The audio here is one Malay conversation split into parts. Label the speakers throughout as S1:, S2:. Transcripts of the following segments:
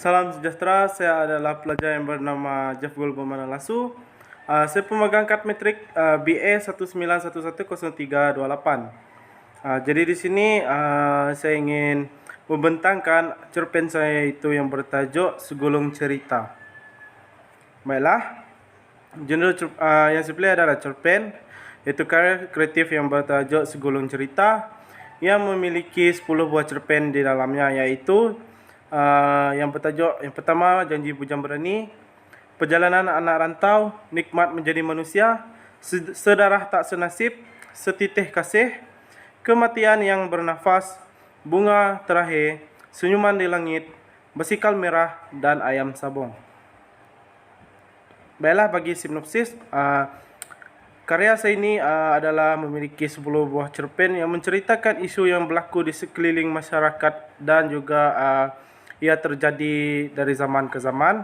S1: Salam sejahtera, saya adalah pelajar yang bernama Jafgul Bomana Lasu. Saya pemegang kad metrik BA 19110328. Jadi di sini saya ingin membentangkan cerpen saya itu yang bertajuk Segulung Cerita. Baiklah, genre yang saya pilih adalah cerpen, iaitu karya kreatif yang bertajuk Segulung Cerita yang memiliki 10 buah cerpen di dalamnya, iaitu yang pertama Janji Bujang Berani, Perjalanan Anak Rantau, Nikmat Menjadi Manusia, Sedarah Tak Senasib, Setitih Kasih, Kematian Yang Bernafas, Bunga Terakhir, Senyuman di Langit, Basikal Merah, dan Ayam Sabung. Baiklah, bagi sinopsis, karya saya ini adalah memiliki 10 buah cerpen yang menceritakan isu yang berlaku di sekeliling masyarakat dan juga ia terjadi dari zaman ke zaman.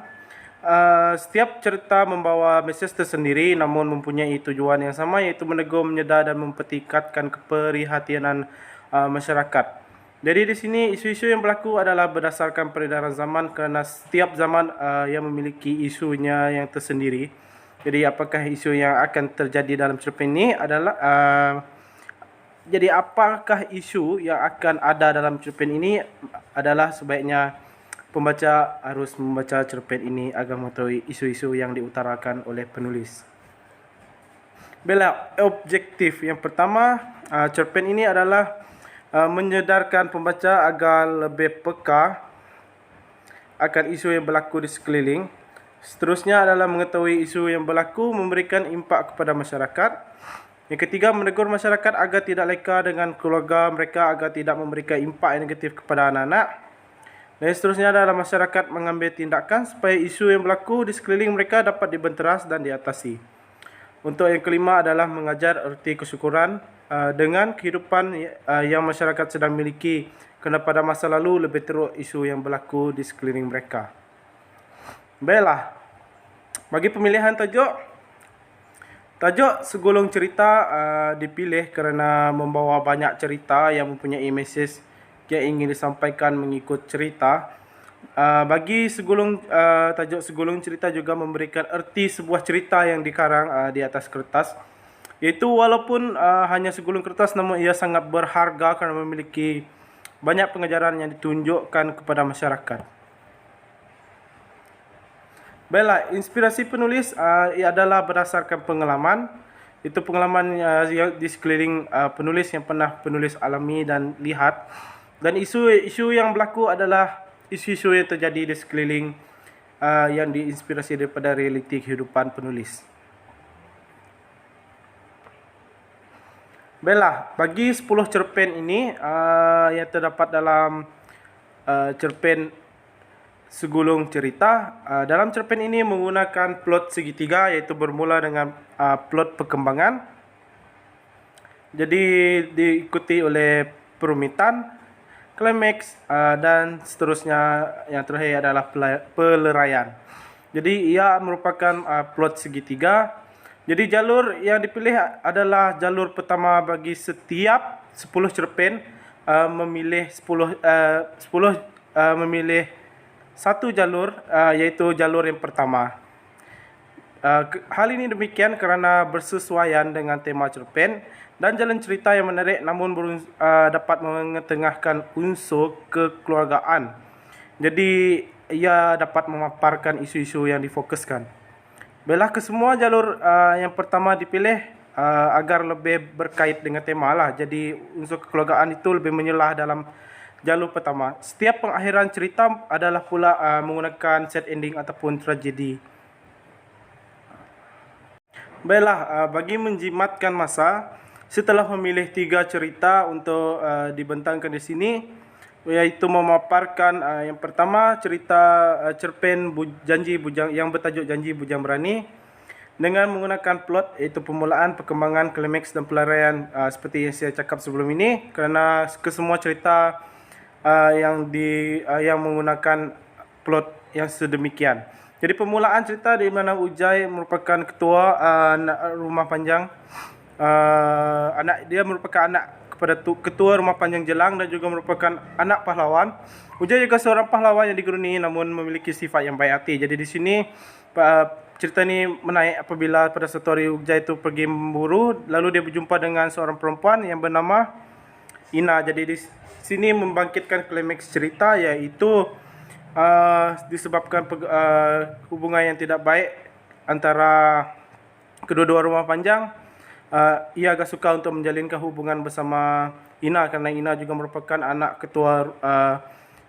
S1: Setiap cerita membawa mesej tersendiri namun mempunyai tujuan yang sama, iaitu menegur, menyedar dan mempertingkatkan keprihatinan masyarakat. Jadi di sini isu-isu yang berlaku adalah berdasarkan peredaran zaman, kerana setiap zaman yang memiliki isunya yang tersendiri. Jadi apakah isu yang akan terjadi dalam cerpen ini adalah jadi apakah isu yang akan ada dalam cerpen ini adalah sebaiknya pembaca harus membaca cerpen ini agar mengetahui isu-isu yang diutarakan oleh penulis. Bila objektif yang pertama, cerpen ini adalah menyedarkan pembaca agar lebih peka akan isu yang berlaku di sekeliling. Seterusnya adalah mengetahui isu yang berlaku, memberikan impak kepada masyarakat. Yang ketiga, menegur masyarakat agar tidak leka dengan keluarga mereka, agar tidak memberikan impak yang negatif kepada anak-anak. Dan seterusnya adalah masyarakat mengambil tindakan supaya isu yang berlaku di sekeliling mereka dapat dibenteras dan diatasi. Untuk yang kelima adalah mengajar erti kesyukuran dengan kehidupan yang masyarakat sedang miliki, kerana pada masa lalu lebih teruk isu yang berlaku di sekeliling mereka. Baiklah, bagi pemilihan tajuk Segulung Cerita dipilih kerana membawa banyak cerita yang mempunyai mesej yang ingin disampaikan mengikut cerita. Bagi tajuk Segulung Cerita juga memberikan erti sebuah cerita yang dikarang di atas kertas, iaitu walaupun hanya segulung kertas, namun ia sangat berharga kerana memiliki banyak pengajaran yang ditunjukkan kepada masyarakat. Baiklah, inspirasi penulis ia adalah berdasarkan pengalaman. Itu pengalaman yang di sekeliling penulis yang pernah penulis alami dan lihat. Dan isu yang berlaku adalah isu-isu yang terjadi di sekeliling yang diinspirasi daripada realiti kehidupan penulis. Baiklah, bagi 10 cerpen ini yang terdapat dalam cerpen Segulung Cerita, dalam cerpen ini menggunakan plot segitiga, iaitu bermula dengan plot perkembangan. Jadi diikuti oleh perumitan, klimaks, dan seterusnya. Yang terakhir adalah peleraian. Jadi ia merupakan plot segitiga. Jadi jalur yang dipilih adalah jalur pertama bagi setiap 10 cerpen memilih memilih satu jalur, iaitu jalur yang pertama. Hal ini demikian kerana bersesuaian dengan tema cerpen dan jalan cerita yang menarik, namun dapat mengetengahkan unsur kekeluargaan. Jadi ia dapat memaparkan isu-isu yang difokuskan. Baiklah, kesemua jalur yang pertama dipilih agar lebih berkait dengan tema lah. Jadi unsur kekeluargaan itu lebih menyelah dalam jalur pertama. Setiap pengakhiran cerita adalah pula menggunakan set ending ataupun tragedi. Baiklah, bagi menjimatkan masa, setelah memilih 3 cerita untuk dibentangkan di sini, iaitu memaparkan yang pertama cerita cerpen Janji Bujang yang bertajuk Janji Bujang Berani dengan menggunakan plot, iaitu permulaan, perkembangan, klimaks dan pelarian, seperti yang saya cakap sebelum ini, kerana kesemua cerita yang menggunakan plot yang sedemikian. Jadi permulaan cerita di mana Ujai merupakan ketua rumah panjang. Dia merupakan anak kepada Ketua Rumah Panjang Jelang dan juga merupakan anak pahlawan. Ujai juga seorang pahlawan yang digeruni namun memiliki sifat yang baik hati. Jadi di sini cerita ini menaik apabila pada satu hari Ujai itu pergi memburu, lalu dia berjumpa dengan seorang perempuan yang bernama Ina. Jadi di sini membangkitkan klimaks cerita, iaitu disebabkan hubungan yang tidak baik antara kedua-dua rumah panjang. Ia agak suka untuk menjalinkan hubungan bersama Ina karena Ina juga merupakan anak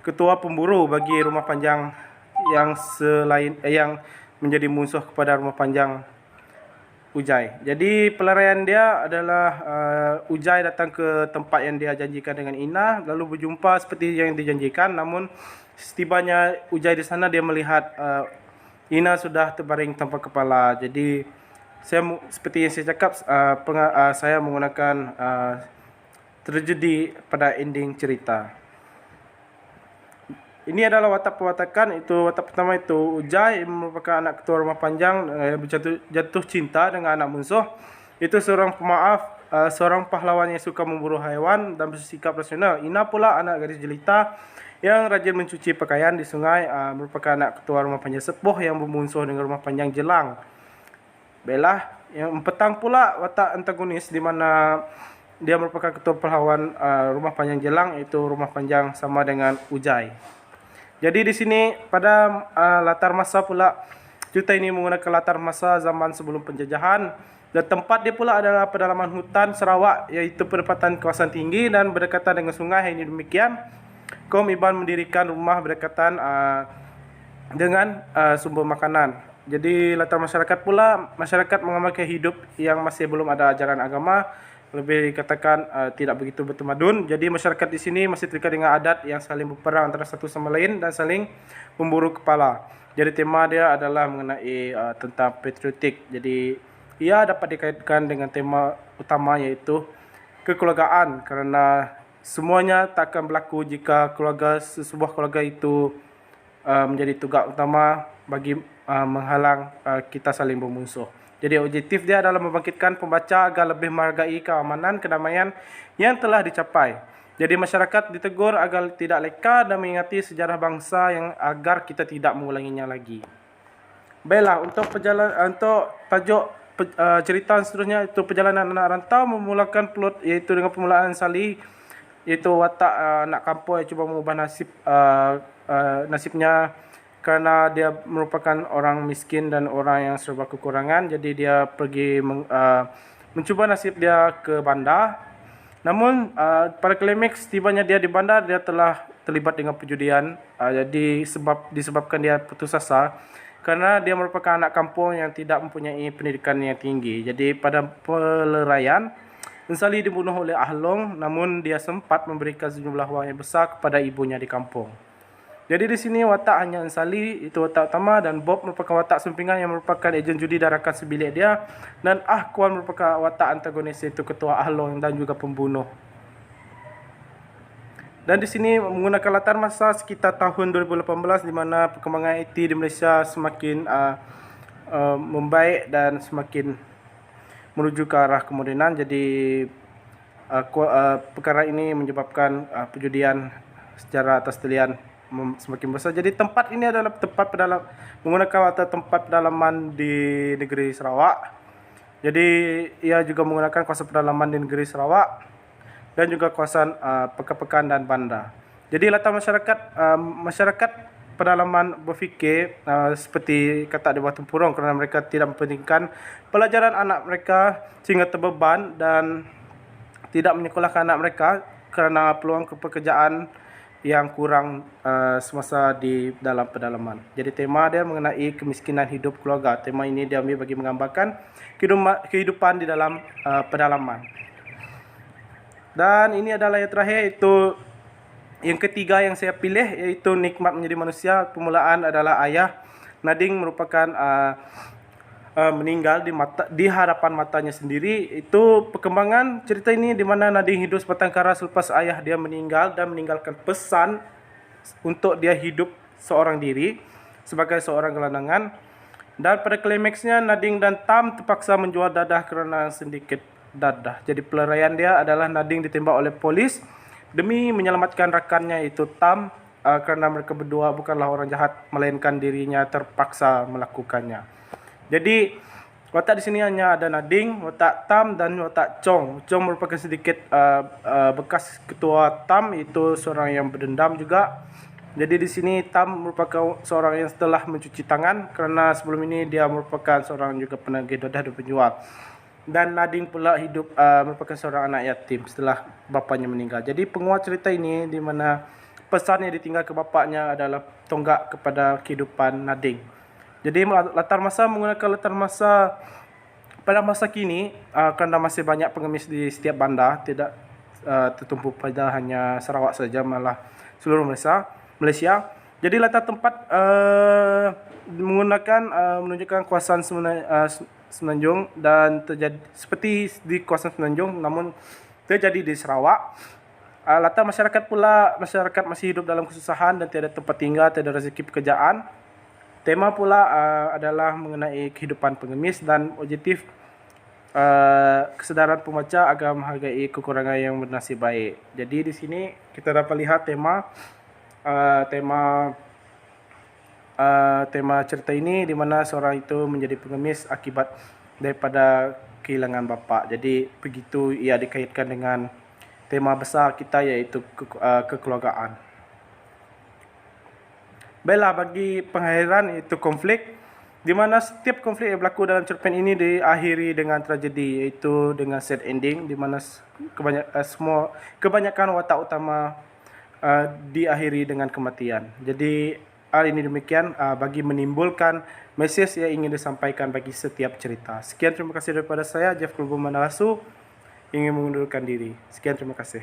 S1: ketua pemburu bagi rumah panjang yang menjadi musuh kepada rumah panjang Ujai. Jadi pelarian dia adalah Ujai datang ke tempat yang dia janjikan dengan Ina, lalu berjumpa seperti yang dijanjikan. Namun setibanya Ujai di sana, dia melihat Ina sudah terbaring tanpa kepala. Jadi seperti yang saya cakap, saya menggunakan tragedi pada ending cerita. Ini adalah watak pewatakan. Itu watak pertama, itu Ujai merupakan anak ketua rumah panjang, jatuh cinta dengan anak musuh. Itu seorang pemaaf, seorang pahlawan yang suka memburu haiwan dan bersikap rasional. Ina pula anak gadis jelita yang rajin mencuci pakaian di sungai, merupakan anak ketua rumah panjang sepuh yang bermusuh dengan rumah panjang Jelang. Baiklah, yang petang pula watak antagonis, di mana dia merupakan ketua pahlawan rumah panjang Jelang, iaitu rumah panjang sama dengan Ujai. Jadi di sini pada latar masa pula, cerita ini menggunakan latar masa zaman sebelum penjajahan, dan tempat dia pula adalah pedalaman hutan Sarawak, iaitu pendapatan kawasan tinggi dan berdekatan dengan sungai. Ini demikian, kaum Iban mendirikan rumah berdekatan dengan sumber makanan. Jadi latar masyarakat pula, masyarakat mengamalkan hidup yang masih belum ada ajaran agama, lebih dikatakan tidak begitu bertamadun. Jadi masyarakat di sini masih terikat dengan adat yang saling berperang antara satu sama lain dan saling memburu kepala. Jadi tema dia adalah mengenai tentang patriotik. Jadi ia dapat dikaitkan dengan tema utama, iaitu kekeluargaan, kerana semuanya tak akan berlaku jika sebuah keluarga itu menjadi tugas utama bagi menghalang kita saling bermusuh. Jadi objektif dia adalah membangkitkan pembaca agar lebih menghargai keamanan, kedamaian yang telah dicapai. Jadi masyarakat ditegur agar tidak leka dan mengingati sejarah bangsa yang agar kita tidak mengulanginya lagi. Baiklah, untuk tajuk cerita seterusnya, itu perjalanan anak rantau, memulakan plot iaitu dengan permulaan Sali, iaitu watak anak kampung yang cuba mengubah nasibnya kerana dia merupakan orang miskin dan orang yang serba kekurangan. Jadi dia pergi mencuba nasib dia ke bandar. Namun pada klimaks tibanya dia di bandar, dia telah terlibat dengan perjudian. Jadi disebabkan dia putus asa kerana dia merupakan anak kampung yang tidak mempunyai pendidikan yang tinggi. Jadi pada peleraian, Ensali dibunuh oleh Ahlong, namun dia sempat memberikan sejumlah wang yang besar kepada ibunya di kampung. Jadi di sini watak hanya Ensali, itu watak utama, dan Bob merupakan watak sampingan yang merupakan ejen judi dan rakan sebilik dia, dan Ahkwan merupakan watak antagonis, iaitu ketua Ahlong dan juga pembunuh. Dan di sini menggunakan latar masa sekitar tahun 2018, di mana perkembangan IT di Malaysia semakin membaik dan semakin menuju ke arah kemodenan. Jadi perkara ini menyebabkan perjudian secara atas talian semakin besar. Jadi tempat ini adalah menggunakan watak tempat pedalaman di negeri Sarawak. Jadi ia juga menggunakan kawasan pedalaman di negeri Sarawak dan juga kawasan pekan-pekan dan bandar. Jadi latar masyarakat pedalaman berfikir seperti kata di bawah tempurung, kerana mereka tidak mempentingkan pelajaran anak mereka sehingga terbeban dan tidak menyekolahkan anak mereka kerana peluang pekerjaan yang kurang semasa di dalam pedalaman. Jadi tema dia mengenai kemiskinan hidup keluarga. Tema ini diambil bagi menggambarkan kehidupan di dalam pedalaman. Dan ini adalah yang terakhir, itu yang ketiga yang saya pilih, iaitu Nikmat Menjadi Manusia. Permulaan adalah ayah Nading merupakan meninggal di hadapan matanya sendiri. Itu perkembangan cerita ini, di mana Nading hidup sebatang kara selepas ayah dia meninggal dan meninggalkan pesan untuk dia hidup seorang diri sebagai seorang gelandangan. Dan pada klimaksnya, Nading dan Tam terpaksa menjual dadah kerana sedikit dadah. Jadi pelarian dia adalah Nading ditembak oleh polis demi menyelamatkan rakannya itu Tam, karena mereka berdua bukanlah orang jahat melainkan dirinya terpaksa melakukannya. Jadi watak di sini hanya ada Nading, watak Tam dan watak Chong. Chong merupakan sedikit bekas ketua Tam, itu seorang yang berdendam juga. Jadi di sini Tam merupakan seorang yang setelah mencuci tangan karena sebelum ini dia merupakan seorang juga penagih dadah dan penjual. Dan Nading pula hidup merupakan seorang anak yatim setelah bapaknya meninggal. Jadi penguat cerita ini di mana pesan yang ditinggal ke bapaknya adalah tonggak kepada kehidupan Nading. Jadi latar masa menggunakan latar masa pada masa kini, kerana masih banyak pengemis di setiap bandar, tidak tertumpu pada hanya Sarawak saja, malah seluruh Malaysia. Jadi latar tempat menggunakan menunjukkan kawasan Semenanjung dan terjadi seperti di kawasan Semenanjung namun terjadi di Sarawak. Latar masyarakat pula, masyarakat masih hidup dalam kesusahan dan tiada tempat tinggal, tiada rezeki pekerjaan. Tema pula adalah mengenai kehidupan pengemis dan objektif kesedaran pembaca agar menghargai kekurangan yang bernasib baik. Jadi di sini kita dapat lihat tema cerita ini di mana seorang itu menjadi pengemis akibat daripada kehilangan bapa. Jadi begitu ia dikaitkan dengan tema besar kita iaitu kekeluargaan. Baiklah, bagi pengakhiran iaitu konflik, di mana setiap konflik yang berlaku dalam cerpen ini diakhiri dengan tragedi, iaitu dengan sad ending, di mana kebanyakan watak utama diakhiri dengan kematian. Jadi hal ini demikian bagi menimbulkan mesej yang ingin disampaikan bagi setiap cerita. Sekian, terima kasih daripada saya, Jeff Klubu Manalasu, ingin mengundurkan diri. Sekian, terima kasih.